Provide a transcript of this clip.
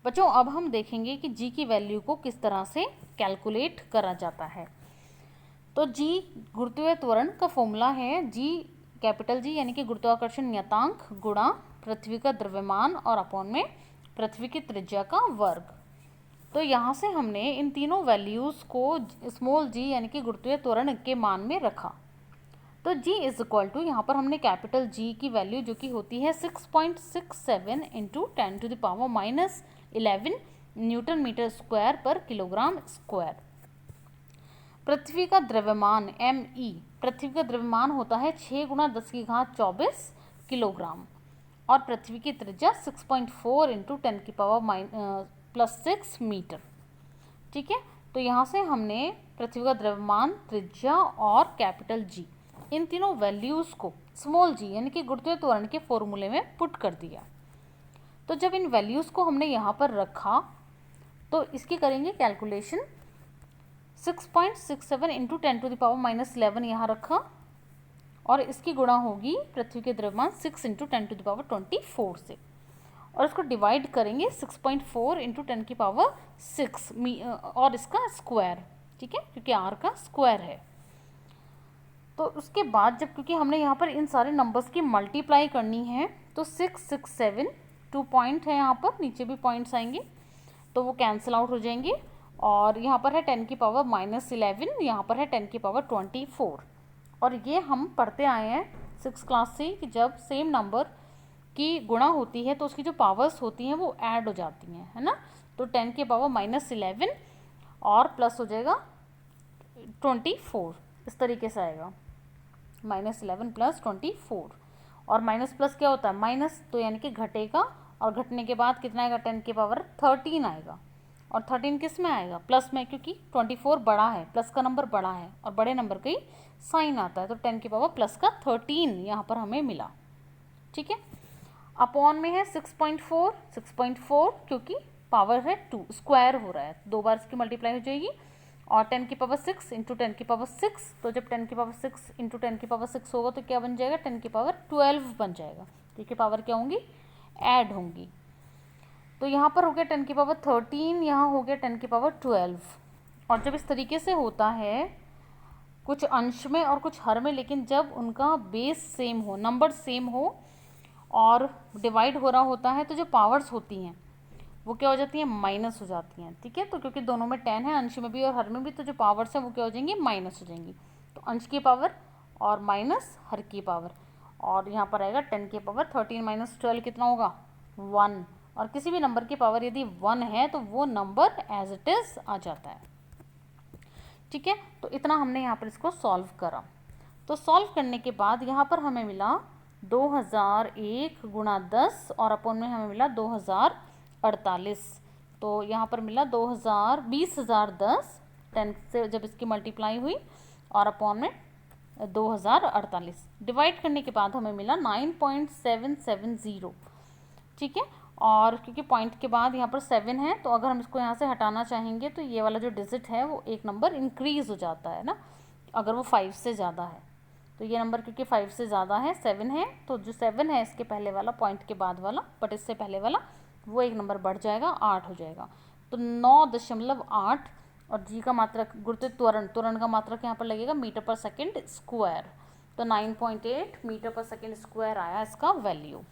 बच्चों अब हम देखेंगे कि जी की वैल्यू को किस तरह से कैलकुलेट करा जाता है। तो जी गुरुत्वीय त्वरण का फॉर्मूला है जी कैपिटल जी यानी कि गुरुत्वाकर्षण नियतांक गुणा पृथ्वी का द्रव्यमान और अपॉन में पृथ्वी की त्रिज्या का वर्ग। तो यहाँ से हमने इन तीनों वैल्यूज़ को स्मॉल जी यानी कि गुरुत्वीय त्वरण के मान में रखा। तो जी इज इक्वल टू यहाँ पर हमने कैपिटल जी की वैल्यू जो कि होती है 6.67 इंटू 10⁻⁻11 न्यूटन मीटर स्क्वायर पर किलोग्राम स्क्वायर। पृथ्वी का द्रव्यमान ME, पृथ्वी का द्रव्यमान होता है 6 × 10⁻24 किलोग्राम और पृथ्वी की त्रिज्या 6.4 इंटू 10⁻6 मीटर। ठीक है, तो यहाँ से हमने पृथ्वी का द्रव्यमान, त्रिज्या और कैपिटल जी इन तीनों वैल्यूज़ को स्मॉल जी यानी कि गुरुत्वीय त्वरण के फॉर्मूले में पुट कर दिया। तो जब इन वैल्यूज़ को हमने यहाँ पर रखा तो इसकी करेंगे कैलकुलेशन। 6.67 इंटू 10⁻11 यहाँ रखा और इसकी गुणा होगी पृथ्वी के द्रव्यमान 6 इंटू 10⁻24 से और इसको डिवाइड करेंगे 6.4 इंटू 10⁻6 और इसका स्क्वायर। ठीक है, क्योंकि r का स्क्वायर है। तो उसके बाद जब क्योंकि हमने यहाँ पर इन सारे नंबर्स की मल्टीप्लाई करनी है तो 6, 6, 7 2 पॉइंट है, यहाँ पर नीचे भी पॉइंट्स आएंगे तो वो कैंसिल आउट हो जाएंगे और यहाँ पर है 10⁻11, यहाँ पर है 10⁻24 और ये हम पढ़ते आए हैं 6th क्लास से कि जब सेम नंबर की गुणा होती है तो उसकी जो पावर्स होती हैं वो ऐड हो जाती हैं, है ना। तो 10⁻11 और प्लस हो जाएगा 24, इस तरीके से आएगा -11 + 24 और माइनस प्लस क्या होता है माइनस, तो यानी कि घटेगा और घटने के बाद कितना आएगा 10⁻13 आएगा और 13 किस में आएगा प्लस में, क्योंकि 24 बड़ा है, प्लस का नंबर बड़ा है और बड़े नंबर का ही साइन आता है तो 10⁻+13 यहाँ पर हमें मिला। ठीक है, अपॉन में है 6.4 क्योंकि पावर है 2 स्क्वायर हो रहा है, 2 बार इसकी मल्टीप्लाई हो जाएगी और 10⁻6 इंटू 10⁻6, तो जब 10⁻6 इंटू 10⁻6 होगा तो क्या बन जाएगा 10⁻12 बन जाएगा। ठीक है, पावर क्या होंगी ऐड होंगी। तो यहाँ पर हो गया 10⁻13, यहाँ हो गया 10⁻12 और जब इस तरीके से होता है कुछ अंश में और कुछ हर में, लेकिन जब उनका बेस सेम हो, नंबर सेम हो और डिवाइड हो रहा होता है तो जो पावर्स होती हैं वो क्या हो जाती हैं माइनस हो जाती हैं। ठीक है, तो क्योंकि दोनों में 10 है, अंश में भी और हर में भी, तो जो पावर्स हैं वो क्या हो जाएंगी माइनस हो जाएंगी। तो अंश की पावर और माइनस हर की पावर और यहाँ पर आएगा 10⁻13 - 12 कितना होगा 1 और किसी भी नंबर की पावर यदि 1 है तो वो नंबर एज इट इज़ आ जाता है। ठीक है, तो इतना हमने यहाँ पर इसको सॉल्व करा। तो सॉल्व करने के बाद यहाँ पर हमें मिला 2001 × 10 और अपॉन में हमें मिला 2048, तो यहाँ पर मिला 20,10 10 से जब इसकी मल्टीप्लाई हुई और अपॉन में 2048 डिवाइड करने के बाद हमें मिला 9.770। ठीक है, और क्योंकि पॉइंट के बाद यहाँ पर 7 है तो अगर हम इसको यहाँ से हटाना चाहेंगे तो ये वाला जो डिजिट है वो एक नंबर इंक्रीज़ हो जाता है ना, अगर वो 5 से ज़्यादा है। तो ये नंबर क्योंकि 5 से ज़्यादा है, 7 है, तो जो 7 है इसके पहले वाला पॉइंट के बाद वाला बट इससे पहले वाला वो एक नंबर बढ़ जाएगा, 8 हो जाएगा। तो 9.8 और जी का मात्रक गुरुत्वीय त्वरण का मात्रक यहाँ पर लगेगा मीटर पर सेकेंड स्क्वायर, तो 9.8 मीटर पर सेकेंड स्क्वायर आया इसका वैल्यू।